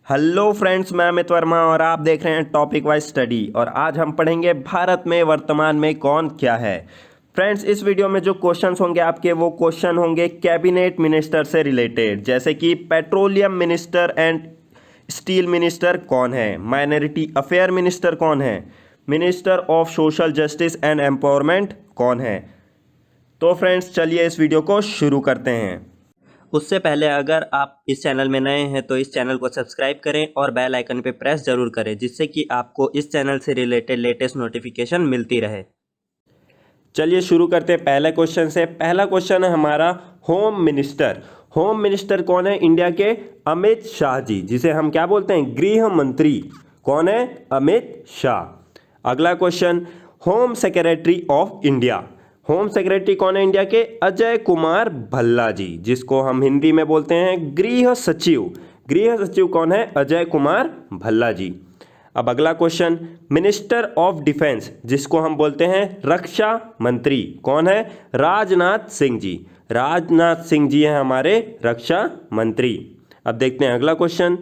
Hello friends, मैं अमित वर्मा और आप देख रहे हैं टॉपिक वाइज स्टडी। और आज हम पढ़ेंगे भारत में वर्तमान में कौन क्या है। फ्रेंड्स, इस वीडियो में जो क्वेश्चंस होंगे आपके वो क्वेश्चन होंगे कैबिनेट मिनिस्टर से रिलेटेड, जैसे कि petroleum minister and steel minister कौन है, माइनॉरिटी अफेयर मिनिस्टर कौन है, minister of social justice and empowerment कौन है। तो फ्रेंड्स चलिए इस वीडियो को शुरू करते हैं। उससे पहले अगर आप इस चैनल में नए हैं तो इस चैनल को सब्सक्राइब करें और बेल आइकन पे प्रेस जरूर करें, जिससे कि आपको इस चैनल से रिलेटेड लेटेस्ट नोटिफिकेशन मिलती रहे। चलिए शुरू करते हैं पहले क्वेश्चन से। पहला क्वेश्चन है हमारा होम मिनिस्टर। होम मिनिस्टर कौन है इंडिया के? अमित शाह जी, जिसे हम क्या बोलते हैं? गृह मंत्री। कौन है? अमित शाह। अगला question, home secretary of India. Home secretary कौन है इंडिया के? अजय कुमार भल्ला जी, जिसको हम हिंदी में बोलते हैं गृह सचिव। गृह सचिव कौन है? अजय कुमार भल्ला जी। अब अगला क्वेश्चन, मिनिस्टर ऑफ डिफेंस, जिसको हम बोलते हैं रक्षा मंत्री, कौन है? राजनाथ सिंह जी। राजनाथ सिंह जी हैं हमारे रक्षा मंत्री। अब देखते हैं अगला question,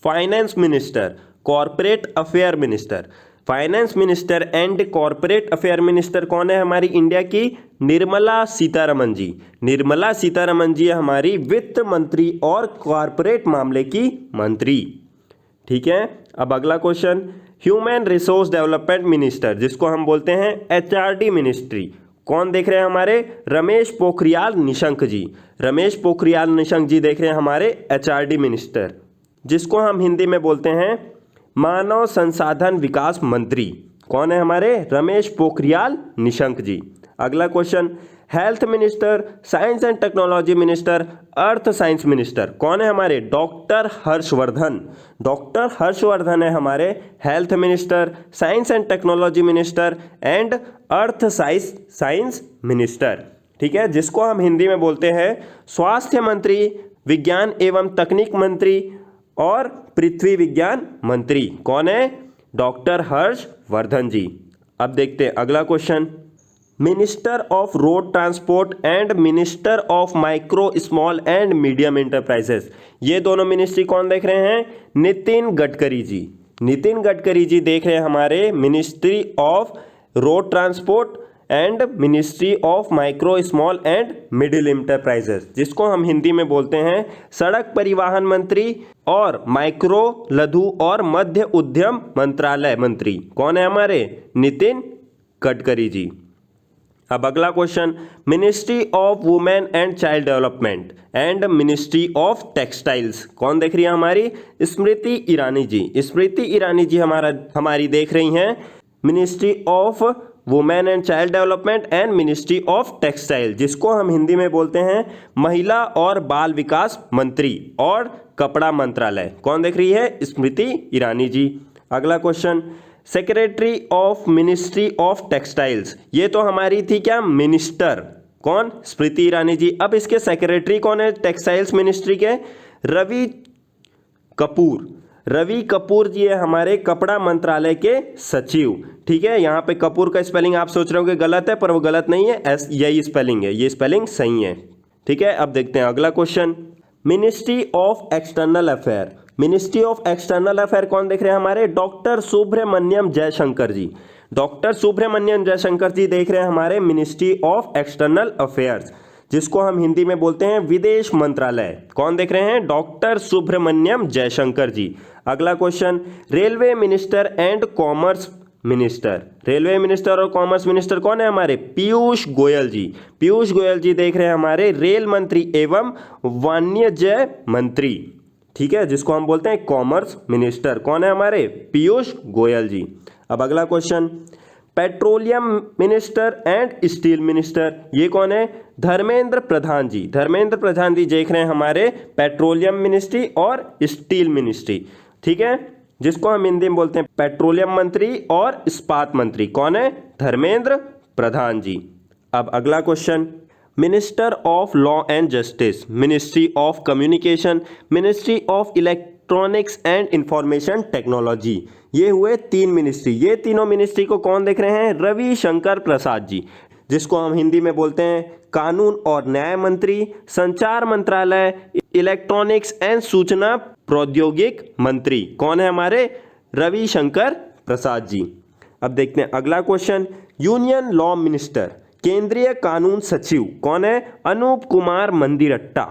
finance minister, corporate affair minister. Finance minister and corporate affair minister कौन है हमारी इंडिया की? निर्मला सीतारमन जी। निर्मला सीतारमन जी हमारी वित्त मंत्री और कॉरपोरेट मामले की मंत्री। ठीक है। अब अगला question, human resource development minister, जिसको हम बोलते हैं एचआरडी मिनिस्ट्री, कौन देख रहे हैं हमारे? रमेश पोखरियाल निशंक जी। रमेश पोखरियाल निशंक जी देख रहे हैं हमारे एचआरडी मिनिस्टर, जिसको हम हिंदी में बोलते हैं मानव संसाधन विकास मंत्री। कौन है हमारे? रमेश पोखरियाल निशंक जी। अगला question, health minister, science and technology minister, earth science minister, कौन है हमारे? डॉक्टर हर्षवर्धन। डॉक्टर हर्षवर्धन है हमारे health minister, science and technology minister and earth science minister. ठीक है, जिसको हम हिंदी में बोलते हैं स्वास्थ्य मंत्री, विज्ञान एवं तकनीक मंत्री और पृथ्वी विज्ञान मंत्री। कौन है? डॉक्टर हर्षवर्धन जी। अब देखते हैं अगला question, minister of road transport and minister of micro small and medium enterprises. ये दोनों मिनिस्ट्री कौन देख रहे हैं? नितिन गडकरी जी। नितिन गडकरी जी देख रहे हैं हमारे ministry of road transport and ministry of micro small and middle enterprises, जिसको हम हिंदी में बोलते हैं सड़क परिवहन मंत्री और माइक्रो, लघु और मध्य उद्यम मंत्रालय मंत्री। कौन है हमारे? नितिन गडकरी जी। अब अगला question, ministry of women and child development and ministry of textiles, कौन देख रही है हमारी? स्मृति ईरानी जी। स्मृति ईरानी जी हमारी देख रही हैं ministry of women and child development and ministry of textile, जिसको हम हिंदी में बोलते हैं महिला और बाल विकास मंत्री और कपड़ा मंत्रालय। कौन देख रही है? स्मृति ईरानी जी। अगला question, secretary of ministry of textiles, ये तो हमारी थी क्या? मिनिस्टर। कौन? स्मृति ईरानी जी। अब इसके सेक्रेटरी कौन है टेक्सटाइल्स मिनिस्ट्री के? रवि कपूर। रवि कपूर जी है हमारे कपड़ा मंत्रालय के सचिव। ठीक है, यहाँ पे कपूर का स्पेलिंग आप सोच रहे हो कि गलत है, पर वो गलत नहीं है, यही स्पेलिंग है, ये स्पेलिंग सही है। ठीक है। अब देखते हैं अगला question, ministry of external affair. Ministry of external affair कौन देख रहे हैं हमारे? डॉक्टर सुब्रमण्यम जयशंकर जी। डॉक्टर सुब्रमण्यम जयशंकर जी देख रहे हैं हमारे मिनिस्ट्री ऑफ एक्सटर्नल अफेयर्स, जिसको हम हिंदी में बोलते हैं विदेश मंत्रालय। कौन देख रहे हैं? डॉक्टर सुब्रमण्यम जयशंकर जी। अगला question, railway minister and commerce minister. Railway minister और कॉमर्स मिनिस्टर कौन है हमारे? पीयूष गोयल जी। पीयूष गोयल जी देख रहे हैं हमारे रेल मंत्री एवं वाणिज्य मंत्री। ठीक है, जिसको हम बोलते हैं कॉमर्स मिनिस्टर। कौन है हमारे? पीयूष गोयल जी। अब अगला question, petroleum minister and steel minister, ये कौन है? धर्मेंद्र प्रधान जी। धर्मेंद्र प्रधान जी देख रहे हैं हमारे पेट्रोलियम मिनिस्ट्री और स्टील मिनिस्ट्री। ठीक है, जिसको हम हिंदी में बोलते हैं पेट्रोलियम मंत्री और इस्पात मंत्री। कौन है? धर्मेंद्र प्रधान जी। अब अगला question, minister of law and justice, ministry of communication, ministry of electronics and information technology. ये हुए तीन मिनिस्ट्री। ये तीनों मिनिस्ट्री को कौन देख रहे हैं? रविशंकर प्रसाद जी, जिसको हम हिंदी में बोलते हैं कानून और न्याय मंत्री, संचार मंत्रालय, इलेक्ट्रॉनिक्स एंड सूचना प्रौद्योगिक मंत्री कौन है हमारे? रविशंकर प्रसाद जी। अब देखते हैं अगला क्वेश्चन, यूनियन लॉ मिनिस्टर, केंद्रीय कानून सचिव कौन है? अनूप कुमार मंदिरट्टा।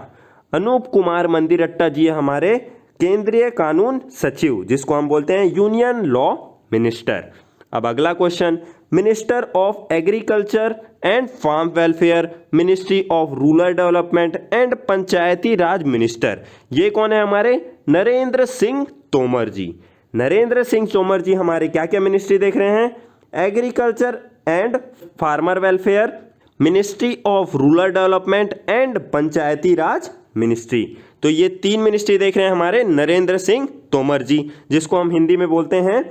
अनूप कुमार मंदिरट्टा जी हमारे केंद्रीय कानून सचिव, जिसको हम बोलते हैं यूनियन लॉ मिनिस्टर। अब अगला question, minister of agriculture and farm welfare, ministry of rural development and Panchayati Raj minister, ये कौन है हमारे? नरेंद्र सिंह तोमर जी। नरेंद्र सिंह तोमर जी हमारे क्या क्या मिनिस्ट्री देख रहे हैं? Agriculture and farmer welfare, ministry of rural development and Panchayati Raj ministry. तो ये 3 मिनिस्ट्री देख रहे हैं हमारे नरेंद्र सिंह तोमर जी, जिसको हम हिंदी में बोलते हैं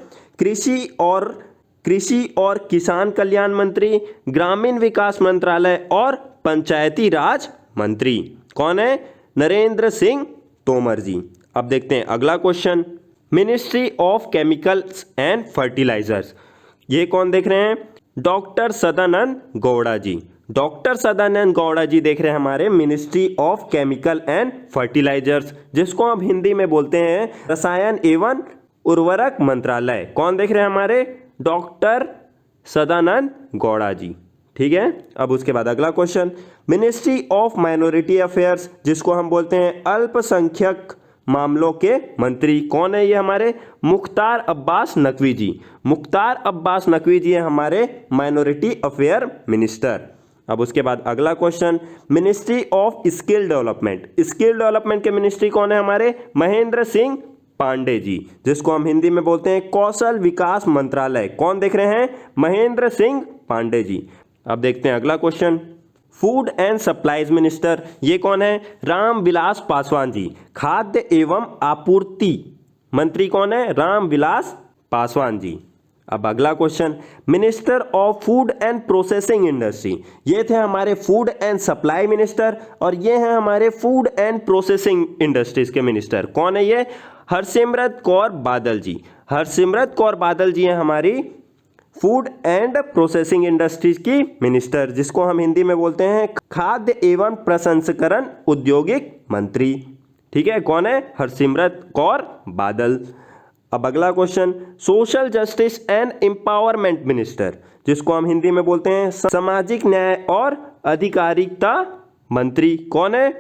कृषि और किसान कल्याण मंत्री, ग्रामीण विकास मंत्रालय और पंचायती राज मंत्री। कौन है? नरेंद्र सिंह तोमर जी। अब देखते हैं अगला question, ministry of chemicals and fertilizers, ये कौन देख रहे हैं? डॉक्टर सदानंद गौड़ा जी। डॉक्टर सदानंद गौड़ा जी देख रहे हैं हमारे ministry of chemical and fertilizers, जिसको हम हिंदी में बोलते हैं रसायन एवं उर्वरक मंत्रालय। कौन देख रहे हैं हमारे? डॉक्टर सदानंद गौड़ा जी। ठीक है। अब उसके बाद अगला question, ministry of minority affairs, जिसको हम बोलते हैं अल्पसंख्यक मामलों के मंत्री, कौन है ये हमारे? मुख्तार अब्बास नकवी जी। मुख्तार अब्बास नकवी जी है हमारे माइनॉरिटी अफेयर मिनिस्टर। अब उसके बाद अगला question, ministry of skill development, skill development के मिनिस्ट्री कौन है हमारे? महेंद्र सिंह पांडे जी, जिसको हम हिंदी में बोलते हैं कौशल विकास मंत्रालय। कौन देख रहे हैं? महेंद्र सिंह पांडे जी। अब देखते हैं अगला question, food and supplies minister, ये कौन है? रामविलास पासवान जी। खाद्य एवं आपूर्ति मंत्री कौन है? रामविलास पासवान जी। अब अगला question, minister of food and processing industry, ये थे हमारे फूड एंड सप्लाई मिनिस्टर, और ये हैं हमारे फूड एंड प्रोसेसिंग इंडस्ट्रीज के मिनिस्टर। कौन है ये? हरसिमरत कौर बादल जी। हरसिमरत कौर बादल जी हैं हमारी फूड एंड प्रोसेसिंग इंडस्ट्रीज की मिनिस्टर, जिसको हम हिंदी में बोलते हैं खाद्य एवं प्रसंस्करण औद्योगिक मंत्री। ठीक है, कौन है? हरसिमरत कौर बादल। अब अगला question, social justice and empowerment minister, जिसको हम हिंदी में बोलते हैं सामाजिक न्याय और अधिकारिता मंत्री। कौन है?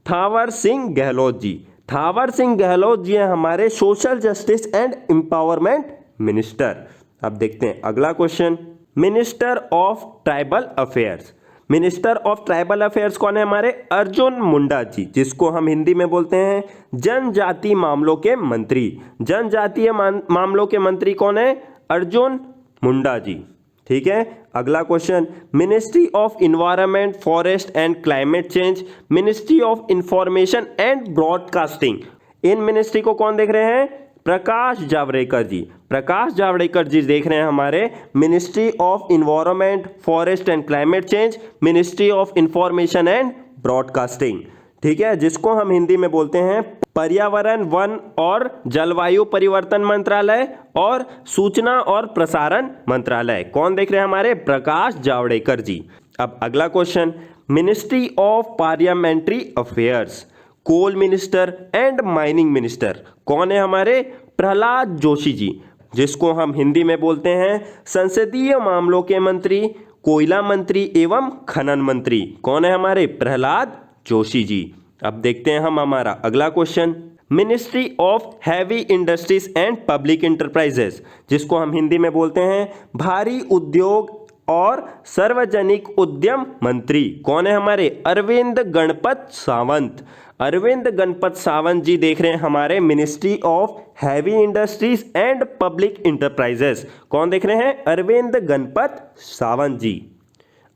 थावर सिंह गहलोत जी। थावर सिंह गहलोत जी हैं हमारे social justice and empowerment minister. अब देखते हैं अगला question, minister of tribal affairs, minister of tribal affairs कौन है हमारे? अर्जुन मुंडा जी, जिसको हम हिंदी में बोलते हैं जनजातीय मामलों के मंत्री। जनजातीय मामलों के मंत्री कौन है? अर्जुन मुंडा जी। ठीक है। अगला question, ministry of environment, forest and climate change, ministry of information and broadcasting, in ministry को कौन देख रहे हैं? प्रकाश जावड़ेकर जी। प्रकाश जावड़ेकर जी देख रहे हैं हमारे ministry of environment, forest and climate change, ministry of information and broadcasting. ठीक है, जिसको हम हिंदी में बोलते हैं पर्यावरण, वन और जलवायु परिवर्तन मंत्रालय और सूचना और प्रसारण मंत्रालय। कौन देख रहे हैं हमारे? प्रकाश जावड़ेकर जी। अब अगला question, ministry of parliamentary affairs, coal minister and mining minister, कौन है हमारे? प्रहलाद जोशी जी, जिसको हम हिंदी में बोलते हैं संसदीय मामलों के मंत्री, कोयला मंत्री एवं खनन मंत्री। कौन है हमारे? प्रहलाद जोशी जी। अब देखते हैं हम हमारा अगला question, ministry of heavy industries and public enterprises, जिसको हम हिंदी में बोलते हैं भारी उद्योग और सार्वजनिक उद्यम मंत्री। कौन है हमारे? अरविंद गणपत सावंत। अरविंद गणपत सावंत जी देख रहे हैं हमारे ministry of heavy industries and public enterprises. कौन देख रहे हैं? अरविंद गणपत सावंत जी।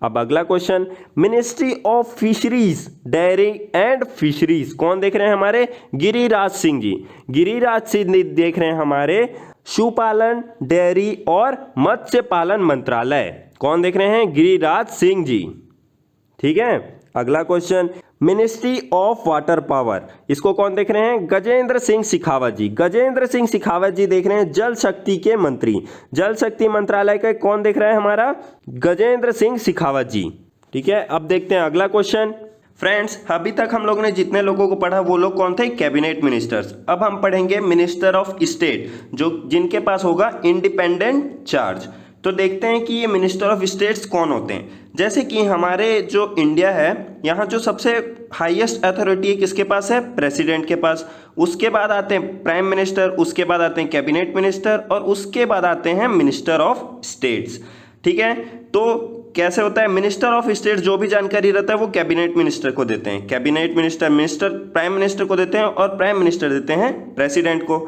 अब अगला question, ministry of fisheries, dairy and fisheries, कौन देख रहे हैं हमारे? गिरिराज सिंह जी। गिरिराज सिंह देख रहे हैं हमारे पशुपालन, डेयरी और मत्स्य पालन मंत्रालय। कौन देख रहे हैं? गिरिराज सिंह जी। ठीक है। अगला question, ministry of water power, इसको कौन देख रहे हैं? गजेंद्र सिंह शेखावत जी। गजेंद्र सिंह शेखावत जी देख रहे हैं जल शक्ति के मंत्री। जल शक्ति मंत्रालय का कौन देख रहा है हमारा? गजेंद्र सिंह शेखावत जी। ठीक है। अब देखते हैं अगला क्वेश्चन, फ्रेंड्स, अभी तक हम लोग ने जितने लोगों को पढ़ा वो लोग कौन थे? Cabinet ministers. अब हम पढ़ेंगे मिनिस्टर ऑफ स्टेट, जो जिनके पास होगा इंडिपेंडेंट चार्ज। तो देखते हैं कि ये मिनिस्टर ऑफ स्टेट्स कौन होते हैं। जैसे कि हमारे जो इंडिया है, यहाँ जो सबसे हाईएस्ट अथॉरिटी है किसके पास है? प्रेसिडेंट के पास। उसके बाद आते हैं प्राइम मिनिस्टर, उसके बाद आते हैं कैबिनेट मिनिस्टर और उसके बाद आते हैं मिनिस्टर ऑफ स्टेट्स। ठीक है, तो कैसे होता है? मिनिस्टर ऑफ स्टेट जो भी जानकारी रहता है वो कैबिनेट मिनिस्टर को देते हैं, कैबिनेट मिनिस्टर प्राइम मिनिस्टर को देते हैं और प्राइम मिनिस्टर देते हैं प्रेसिडेंट को।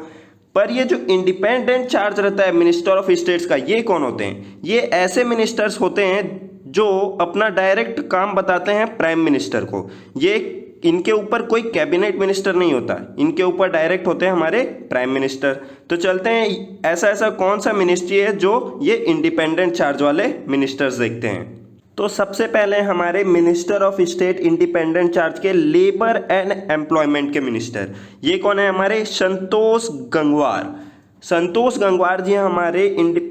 पर ये जो इंडिपेंडेंट चार्ज रहता है मिनिस्टर ऑफ स्टेट्स का, ये कौन होते हैं? ये ऐसे मिनिस्टर्स होते हैं जो अपना डायरेक्ट काम बताते हैं प्राइम मिनिस्टर को। ये इनके ऊपर कोई कैबिनेट मिनिस्टर नहीं होता, इनके ऊपर डायरेक्ट होते हैं हमारे प्राइम मिनिस्टर। तो चलते हैं ऐसा ऐसा कौन सा मिनिस्ट्री है जो ये इंडिपेंडेंट चार्ज वाले मिनिस्टर्स देखते हैं। तो सबसे पहले हमारे minister of state independent charge के लेबर एंड एम्प्लॉयमेंट के मिनिस्टर, ये कौन है? हमारे संतोष गंगवार। संतोष गंगवार जी हमारे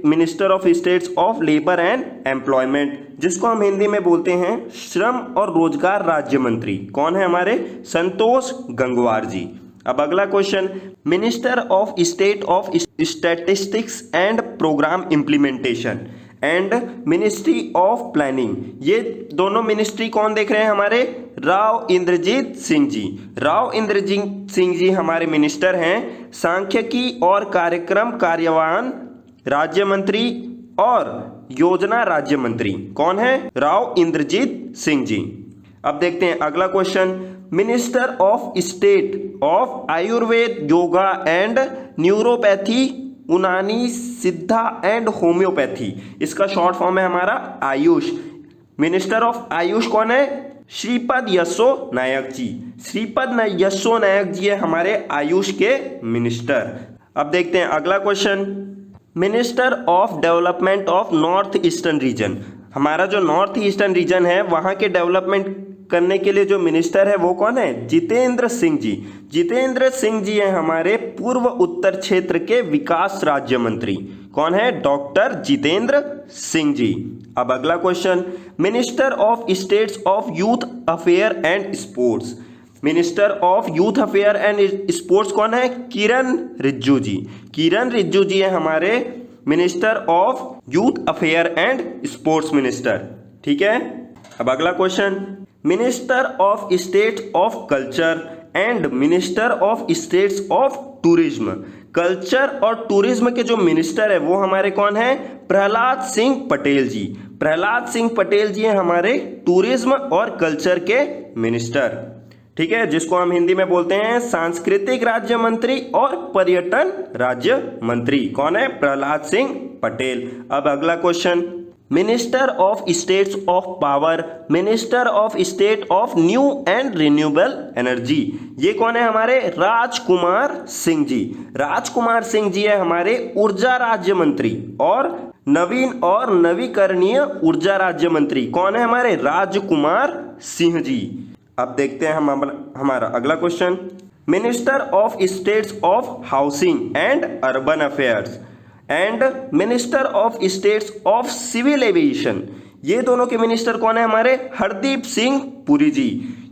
minister of states of labour and employment, जिसको हम हिंदी में बोलते हैं श्रम और रोजगार राज्य मंत्री। कौन है? हमारे संतोष गंगवार जी। अब अगला question, minister of state of statistics and programme implementation and ministry of planning, ये दोनों मिनिस्ट्री कौन देख रहे हैं? हमारे राव इंद्रजीत सिंह जी। राव इंद्रजीत सिंह जी हमारे मिनिस्टर हैं सांख्यिकी और कार्यक्रम कार्यान्वयन राज्य मंत्री और योजना राज्य मंत्री। कौन है? राव इंद्रजीत सिंह जी। अब देखते हैं अगला question, minister of state of Ayurveda yoga and neuropathy उनानी सिद्धा एंड होम्योपैथी, इसका शॉर्ट फॉर्म है हमारा आयुष। मिनिस्टर ऑफ आयुष कौन है? श्रीपद यशो नायक जी। श्रीपद यशो नायक जी है हमारे आयुष के मिनिस्टर। अब देखते हैं अगला question, minister of development of north eastern region, हमारा जो नॉर्थ ईस्टर्न रीजन है वहां के डेवलपमेंट करने के लिए जो मिनिस्टर है वो कौन है? जितेंद्र सिंह जी। जितेंद्र सिंह जी हैं हमारे पूर्व उत्तर क्षेत्र के विकास राज्य मंत्री। कौन है? डॉक्टर जितेंद्र सिंह जी। अब अगला question, minister of states of youth affair and sports, minister of youth affair and sports कौन है? किरण रिजिजू जी। किरण रिजिजू जी है हमारे minister of youth affair and sports minister. ठीक है, अब अगला question, minister of states of culture and minister of states of tourism, culture और tourism के जो मिनिस्टर है वो हमारे कौन है? प्रहलाद सिंह पटेल जी। प्रहलाद सिंह पटेल जी हैं हमारे टूरिज्म और कल्चर के मिनिस्टर। ठीक है, जिसको हम हिंदी में बोलते हैं सांस्कृतिक राज्य मंत्री और पर्यटन राज्य मंत्री। कौन है? प्रहलाद सिंह पटेल। अब अगला question, minister of states of power, minister of state of new and renewable energy, ये कौन है? हमारे राजकुमार सिंह जी। राजकुमार सिंह जी है हमारे ऊर्जा राज्य मंत्री और नवीन और नवीकरणीय ऊर्जा राज्य मंत्री। कौन है? हमारे राजकुमार सिंह जी। अब देखते हैं हमारा अगला question, minister of states of housing and urban affairs and minister of states of civil aviation, ये दोनों के मिनिस्टर कौन है? हमारे हरदीप सिंह पुरी जी।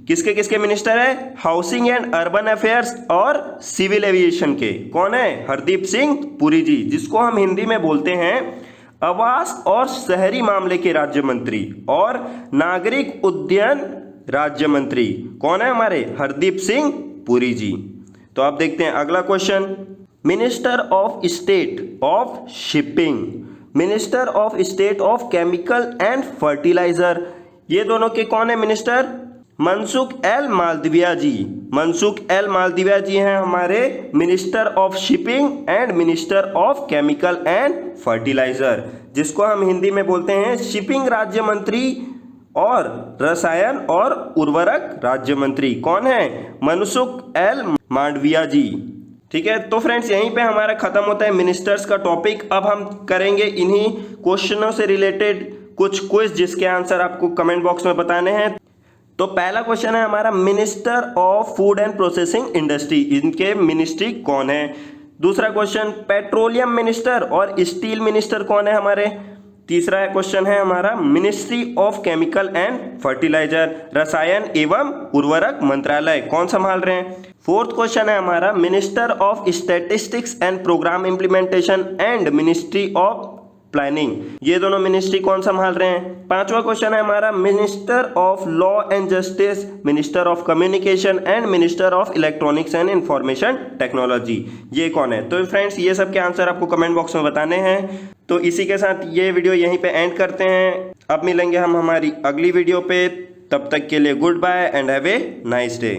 किसके किसके मिनिस्टर है? हाउसिंग एंड अर्बन अफेयर्स और सिविल एविएशन के। कौन है? हरदीप सिंह पुरी जी, जिसको हम हिंदी में बोलते हैं आवास और शहरी मामले के राज्य मंत्री और नागरिक उड्डयन राज्य मंत्री। कौन है? हमारे हरदीप सिंह पुरी जी। तो आप देखते हैं अगला question, minister of state of shipping, minister of state of chemical and fertilizer, ये दोनों के कौन है minister? Mansukh L Mandaviya ji. Mansukh L Mandaviya ji हैं हमारे minister of shipping and minister of chemical and fertilizer, जिसको हम हिंदी में बोलते हैं शिपिंग राज्य मंत्री और रसायन और उर्वरक राज्य मंत्री। कौन है? मनसुख एल मांडविया जी। ठीक है, तो फ्रेंड्स यहीं पे हमारा खत्म होता है मिनिस्टर्स का टॉपिक। अब हम करेंगे इन्हीं क्वेश्चनों से रिलेटेड कुछ क्विज, जिसके आंसर आपको कमेंट बॉक्स में बताने हैं। तो पहला क्वेश्चन है हमारा, minister of food and processing industry, इनके मिनिस्ट्री कौन है? दूसरा क्वेश्चन, पेट्रोलियम मिनिस्टर और स्टील मिनिस्टर कौन है हमारे? तीसरा क्वेश्चन है हमारा ministry of chemical and fertilizer, रसायन एवं उर्वरक मंत्रालय कौन संभाल रहे हैं। फोर्थ क्वेश्चन है हमारा minister of statistics and programme implementation and ministry of planning, ये दोनों मिनिस्ट्री कौन संभाल रहे हैं। पांचवा क्वेश्चन है हमारा minister of law and justice, minister of communication and minister of electronics and information technology, ये कौन है। तो फ्रेंड्स ये सब के आंसर आपको कमेंट बॉक्स में बताने हैं। तो इसी के साथ ये वीडियो यहीं पे एंड करते हैं। अब मिलेंगे हम हमारी अगली वीडियो पे, तब तक के लिए goodbye and have a nice day.